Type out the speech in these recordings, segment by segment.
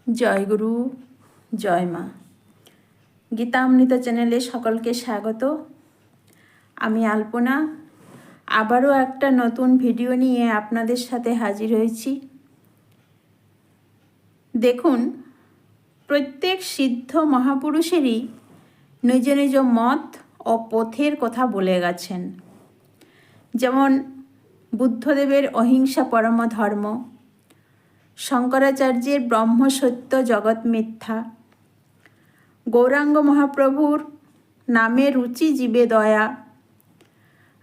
জয় গুরু, জয় মা। গীতামৃতা চ্যানেলে সকলকে স্বাগত। আমি আলপনা আবারও একটা নতুন ভিডিও নিয়ে আপনাদের সাথে হাজির হয়েছি। দেখুন, প্রত্যেক সিদ্ধ মহাপুরুষেরই নিজ নিজ মত ও পথের কথা বলে গেছেন। যেমন বুদ্ধদেবের অহিংসা পরম ধর্ম, শঙ্করাচার্যের ব্রহ্ম সত্য জগৎ মিথ্যা, গৌরাঙ্গ মহাপ্রভুর নামে রুচি জীবে দয়া,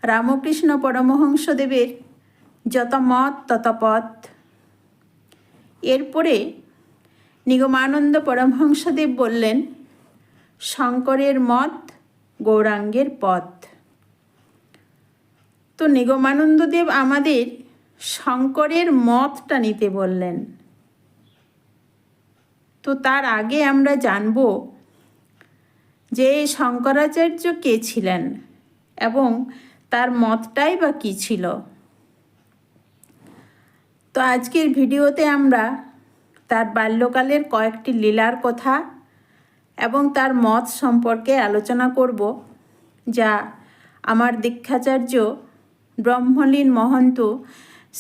রামকৃষ্ণ পরমহংসদেবের যত মত তত পথ। এরপরে নিগমানন্দ পরমহংসদেব বললেন শঙ্করের মত, গৌরাঙ্গের পথ। তো নিগমানন্দদেব আমাদের শঙ্করের মতটা নিতে বললেন। তো তার আগে আমরা জানব যে শঙ্করাচার্য কে ছিলেন এবং তার মতটাই বা কী ছিল। তো আজকের ভিডিওতে আমরা তার বাল্যকালের কয়েকটি লীলার কথা এবং তার মত সম্পর্কে আলোচনা করব, যা আমার দীক্ষাচার্য ব্রহ্মলীন মহন্ত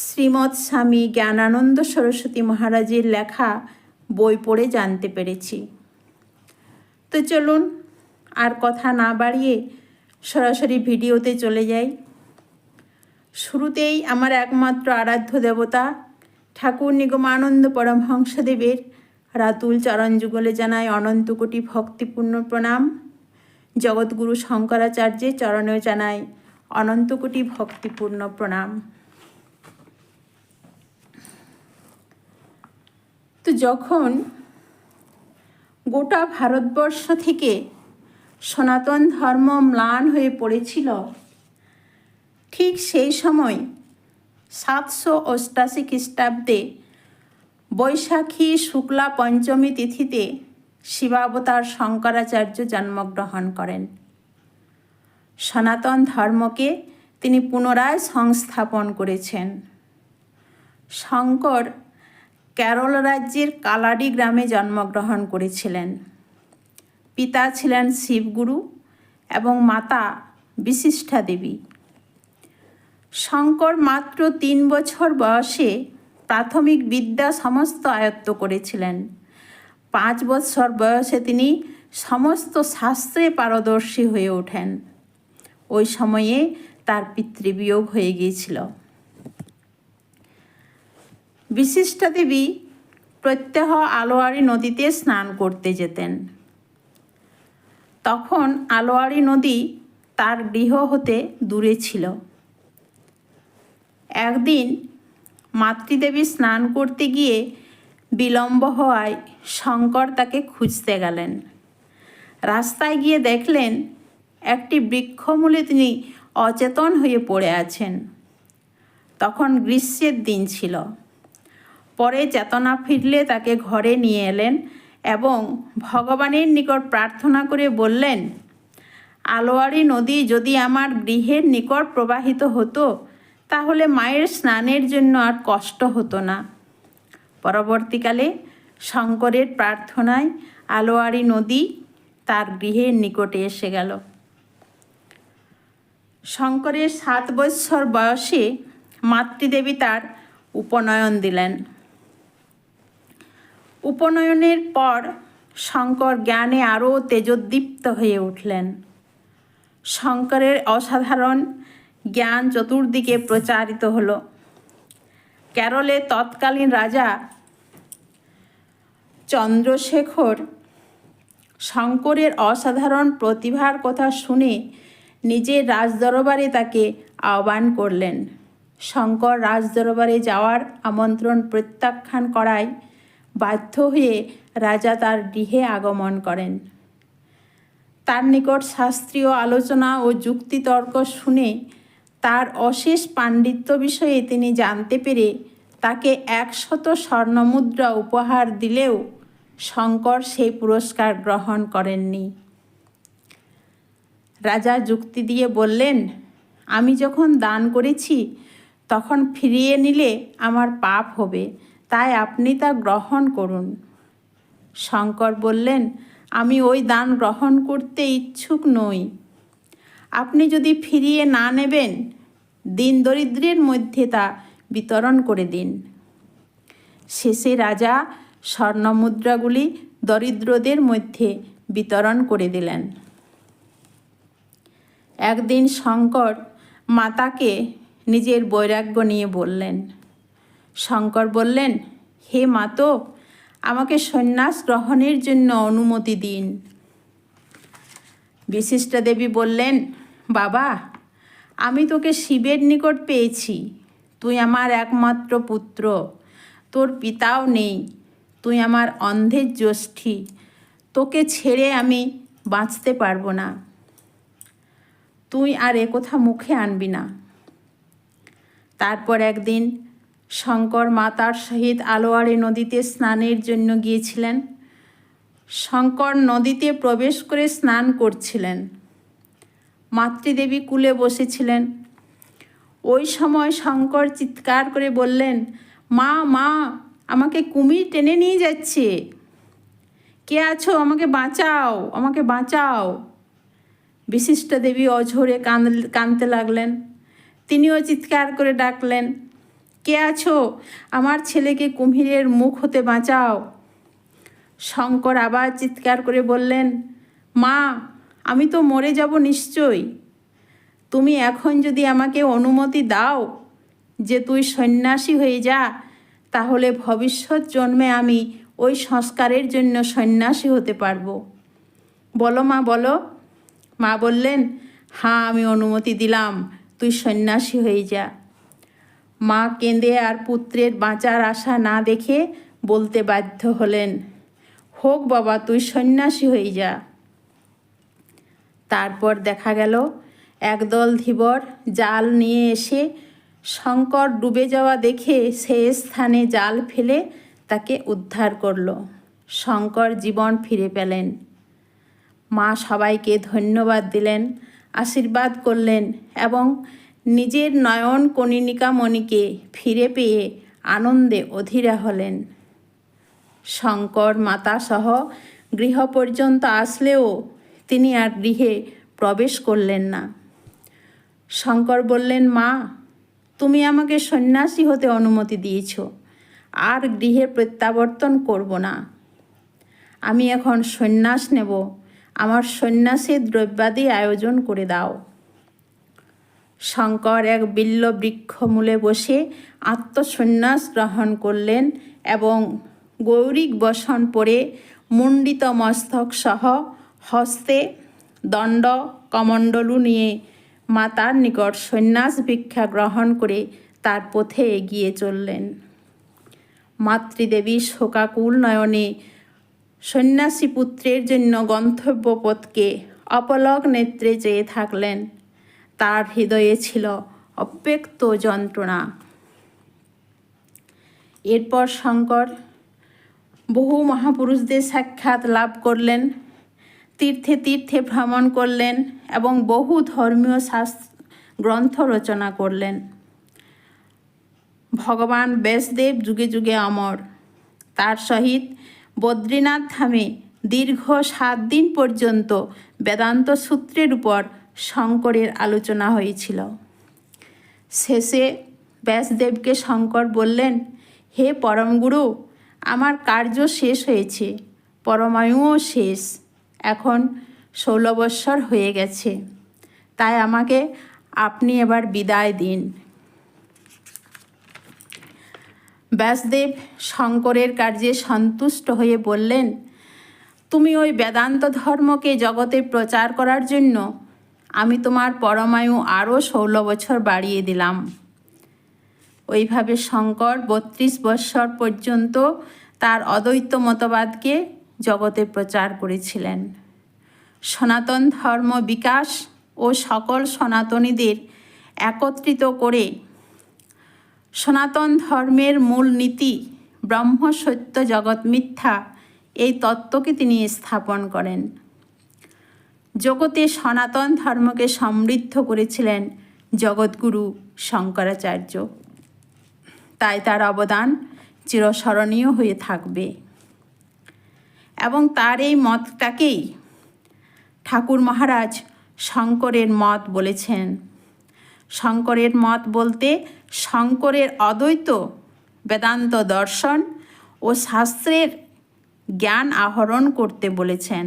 শ্রীমৎ স্বামী জ্ঞানানন্দ সরস্বতী মহারাজের লেখা বই পড়ে জানতে পেরেছি। তো চলুন আর কথা না বাড়িয়ে সরাসরি ভিডিওতে চলে যাই। শুরুতেই আমার একমাত্র আরাধ্য দেবতা ঠাকুর নিগমানন্দ পরমহংসদেবের রাতুল চরণ যুগলে জানাই অনন্ত কোটি ভক্তিপূর্ণ প্রণাম। জগৎগুরু শঙ্করাচার্যের চরণেও জানাই অনন্ত কোটি ভক্তিপূর্ণ প্রণাম। তো যখন গোটা ভারতবর্ষ থেকে সনাতন ধর্ম ম্লান হয়ে পড়েছিল, ঠিক সেই সময় 788 খ্রিস্টাব্দে বৈশাখী শুক্লা পঞ্চমী তিথিতে শিবাবতার শঙ্করাচার্য জন্মগ্রহণ করেন। সনাতন ধর্মকে তিনি পুনরায় সংস্থাপন করেছেন। শঙ্কর কেরল রাজ্যের কালাডি গ্রামে জন্মগ্রহণ করেছিলেন। পিতা ছিলেন শিবগুরু এবং মাতা বিশিষ্ঠা দেবী। শঙ্কর মাত্র 3 বছর বয়সে প্রাথমিক বিদ্যা সমস্ত আয়ত্ত করেছিলেন। 5 বছর বয়সে তিনি সমস্ত শাস্ত্রে পারদর্শী হয়ে ওঠেন। ওই সময়ে তার পিতৃবিয়োগ হয়ে গিয়েছিল। বিশিষ্ঠা দেবী প্রত্যহ আলোয়ারি নদীতে স্নান করতে যেতেন। তখন আলোয়ারি নদী তার গৃহ হতে দূরে ছিল। একদিন মাতৃদেবী স্নান করতে গিয়ে বিলম্ব হওয়ায় শঙ্কর তাকে খুঁজতে গেলেন। রাস্তায় গিয়ে দেখলেন একটি বৃক্ষমূলে তিনি অচেতন হয়ে পড়ে আছেন। তখন গ্রীষ্মের দিন ছিল। পরে চেতনা ফিরলে তাকে ঘরে নিয়ে এলেন এবং ভগবানের নিকট প্রার্থনা করে বললেন, আলোয়ারি নদী যদি আমার গৃহের নিকট প্রবাহিত হতো তাহলে মায়ের স্নানের জন্য আর কষ্ট হতো না। পরবর্তীকালে শঙ্করের প্রার্থনায় আলোয়ারি নদী তার গৃহের নিকটে এসে গেল। শঙ্করের 7 বৎসর বয়সে মাতৃদেবী তার উপনয়ন দিলেন। উপনয়নের পর শঙ্কর জ্ঞানে আরও তেজোদ্দীপ্ত হয়ে উঠলেন। শঙ্করের অসাধারণ জ্ঞান চতুর্দিকে প্রচারিত হল। কেরলে তৎকালীন রাজা চন্দ্রশেখর শঙ্করের অসাধারণ প্রতিভার কথা শুনে নিজের রাজদরবারে তাকে আহ্বান করলেন। শঙ্কর রাজদরবারে যাওয়ার আমন্ত্রণ প্রত্যাখ্যান করায় বাধ্য হয়ে রাজা তার গৃহে আগমন করেন। তার নিকট শাস্ত্রীয় আলোচনা ও যুক্তিতর্ক শুনে তার অশেষ পাণ্ডিত্য বিষয়ে তিনি জানতে পেরে তাকে 100 স্বর্ণমুদ্রা উপহার দিলেও শঙ্কর সেই পুরস্কার গ্রহণ করেননি। রাজা যুক্তি দিয়ে বললেন, আমি যখন দান করেছি তখন ফিরিয়ে নিলে আমার পাপ হবে, তাই আপনি তা গ্রহণ করুন। শঙ্কর বললেন, আমি ওই দান গ্রহণ করতে ইচ্ছুক নই। আপনি যদি ফিরিয়ে না নেবেন, দিন দরিদ্রের মধ্যে তা বিতরণ করে দিন। শেষে রাজা স্বর্ণমুদ্রাগুলি দরিদ্রদের মধ্যে বিতরণ করে দিলেন। একদিন শঙ্কর মাতাকে নিজের বৈরাগ্য নিয়ে বললেন। শঙ্কর বললেন, হে মাতো, আমাকে সন্ন্যাস গ্রহণের জন্য অনুমতি দিন। বিশিষ্টা দেবী বললেন, বাবা, আমি তোকে শিবের নিকট পেয়েছি। তুই আমার একমাত্র পুত্র, তোর পিতাও নেই, তুই আমার অন্ধের জ্যেষ্ঠী, তোকে ছেড়ে আমি বাঁচতে পারবো না। তুই আর একথা মুখে আনবি না। তারপর একদিন শঙ্কর মাতার সহিত আলোয়ারে নদীতে স্নানের জন্য গিয়েছিলেন। শঙ্কর নদীতে প্রবেশ করে স্নান করছিলেন। মাতৃদেবী কূলে বসেছিলেন। ওই সময় শঙ্কর চিৎকার করে বললেন, মা, মা, আমাকে কুমির টেনে নিয়ে যাচ্ছে। কে আছো? আমাকে বাঁচাও, আমাকে বাঁচাও। বিশিষ্টা দেবী অঝোরে কাঁদতে লাগলেন। তিনিও চিৎকার করে ডাকলেন, কে আছো? আমার ছেলেকে কুমিরের মুখ হতে বাঁচাও। শঙ্কর আবার চিৎকার করে বললেন, মা, আমি তো মরে যাব নিশ্চয়ই। তুমি এখন যদি আমাকে অনুমতি দাও যে তুই সন্ন্যাসী হয়ে যা, তাহলে ভবিষ্যৎ জন্মে আমি ওই সংস্কারের জন্য সন্ন্যাসী হতে পারবো। বলো মা, বলো। মা বললেন, হ্যাঁ, আমি অনুমতি দিলাম, তুই সন্ন্যাসী হয়ে যা। মা কেঁদে আর পুত্রের বাঁচার আশা না দেখে বলতে বাধ্য হলেন, হোক বাবা, তুই সন্ন্যাসী হয়ে যা। তারপর দেখা গেল একদল ধীবর জাল নিয়ে এসে শঙ্কর ডুবে যাওয়া দেখে সেই স্থানে জাল ফেলে তাকে উদ্ধার করল। শঙ্কর জীবন ফিরে পেলেন। মা সবাইকে ধন্যবাদ দিলেন, আশীর্বাদ করলেন এবং নিজের নয়ন কনিনিকা মণিকে ফিরে পেয়ে আনন্দে অধীরা হলেন। শঙ্কর মাতাসহ গৃহ পর্যন্ত আসলেও তিনি আর গৃহে প্রবেশ করলেন না। শঙ্কর বললেন, মা, তুমি আমাকে সন্ন্যাসী হতে অনুমতি দিয়েছ, আর গৃহে প্রত্যাবর্তন করব না। আমি এখন সন্ন্যাস নেব, আমার সন্ন্যাসের দ্রব্যাদি আয়োজন করে দাও। শঙ্কর এক বিল্ল বৃক্ষ মূলে বসে আত্মসন্ন্যাস গ্রহণ করলেন এবং গৌরিক বসন পরে মুণ্ডিত মস্তক সহ হস্তে দণ্ড কমণ্ডলু নিয়ে মাতার নিকট সন্ন্যাস ভিক্ষা গ্রহণ করে তার পথে এগিয়ে চললেন। মাতৃদেবী শোকাকুল নয়নে সন্ন্যাসী পুত্রের জন্য গন্তব্য পথকে অপলক নেত্রে চেয়ে থাকলেন। তার হৃদয়ে ছিল অব্যক্ত যন্ত্রণা। এরপর শঙ্কর বহু মহাপুরুষদের সাক্ষাৎ লাভ করলেন, তীর্থে তীর্থে ভ্রমণ করলেন এবং বহু ধর্মীয় গ্রন্থ রচনা করলেন। ভগবান ব্যাসদেব যুগে যুগে অমর। তার সহিত বদ্রীনাথ ধামে দীর্ঘ 7 দিন পর্যন্ত বেদান্ত সূত্রের উপর শঙ্করের আলোচনা হয়েছিল। শেষে ব্যাসদেবকে শঙ্কর বললেন, হে পরমগুরু, আমার কার্য শেষ হয়েছে, পরমায়ুও শেষ, এখন 16 বৎসর হয়ে গেছে, তাই আমাকে আপনি এবার বিদায় দিন। ব্যাসদেব শঙ্করের কার্যে সন্তুষ্ট হয়ে বললেন, তুমি ওই বেদান্ত ধর্মকে জগতে প্রচার করার জন্য আমি তোমার পরমায়ু আরও 16 বছর বাড়িয়ে দিলাম। ওইভাবে শঙ্কর 32 বৎসর পর্যন্ত তার অদ্বৈত মতবাদকে জগতে প্রচার করেছিলেন। সনাতন ধর্ম বিকাশ ও সকল সনাতনীদের একত্রিত করে সনাতন ধর্মের মূল নীতি ব্রহ্ম সত্য জগৎ মিথ্যা এই তত্ত্বকে তিনি স্থাপন করেন। জগতে সনাতন ধর্মকে সমৃদ্ধ করেছিলেন জগৎগুরু শঙ্করাচার্য, তাই তার অবদান চিরস্মরণীয় হয়ে থাকবে। এবং তার এই মতটাকেই ঠাকুর মহারাজ শঙ্করের মত বলেছেন। শঙ্করের মত বলতে শঙ্করের অদ্বৈত বেদান্ত দর্শন ও শাস্ত্রের জ্ঞান আহরণ করতে বলেছেন।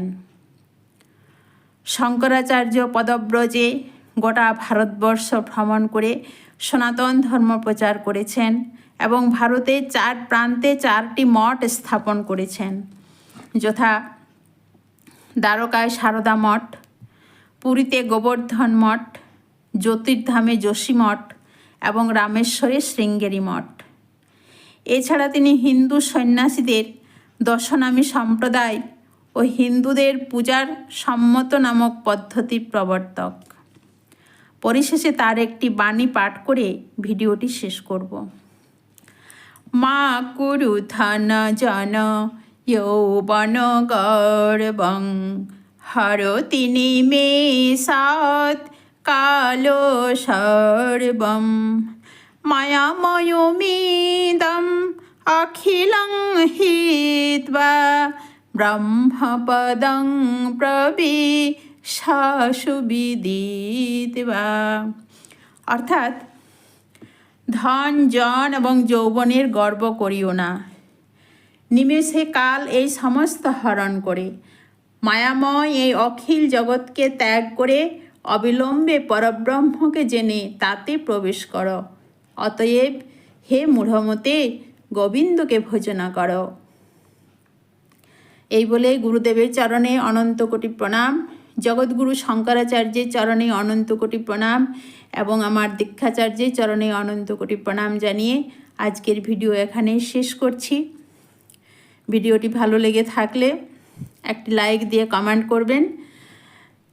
শঙ্করাচার্য পদব্রজে গোটা ভারতবর্ষ ভ্রমণ করে সনাতন ধর্ম প্রচার করেছেন এবং ভারতের 4 প্রান্তে 4টি মঠ স্থাপন করেছেন, যথা দ্বারকায় সারদা মঠ, পুরীতে গোবর্ধন মঠ, জ্যোতির্ধামে যোশী মঠ এবং রামেশ্বরে শৃঙ্গেরি মঠ। এছাড়া তিনি হিন্দু সন্ন্যাসীদের দশনামী সম্প্রদায় ও হিন্দুদের পূজার সম্মত নামক পদ্ধতির প্রবর্তক। পরিশেষে তার একটি বাণী পাঠ করে ভিডিওটি শেষ করব। মা কুরু ধন জন যৌবন গর্বং হরতি নিমেষাৎ কালো সর্বম মায়াময়মিদম অখিলং হিত্বা ব্রহ্মপদং প্রবিশাসুবিদিত্বা। অর্থাৎ ধন জন এবং যৌবনের গর্ব করিও না, নিমেষে কাল এই সমস্ত হরণ করে মায়াময় এই অখিল জগৎকে ত্যাগ করে অবিলম্বে পরব্রহ্মকে জেনে তাতে প্রবেশ করো। অতএব হে মূঢ়মতে গোবিন্দকে ভজনা করো। এই বলে গুরুদেবের চরণে অনন্ত কোটি প্রণাম, জগৎগুরু শঙ্করাচার্যের চরণে অনন্ত কোটি প্রণাম এবং আমার দীক্ষাচার্যের চরণে অনন্ত কোটি প্রণাম জানিয়ে আজকের ভিডিও এখানেই শেষ করছি। ভিডিওটি ভালো লেগে থাকলে একটি লাইক দিয়ে কমেন্ট করবেন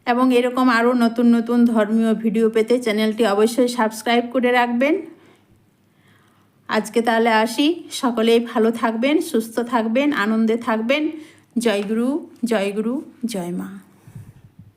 এবং এরকম আরও নতুন নতুন ধর্মীয় ভিডিও পেতে চ্যানেলটি অবশ্যই সাবস্ক্রাইব করে রাখবেন। আজকে তাহলে আসি, সকলেই ভালো থাকবেন, সুস্থ থাকবেন, আনন্দে থাকবেন। জয় গুরু, জয় গুরু, জয় মা।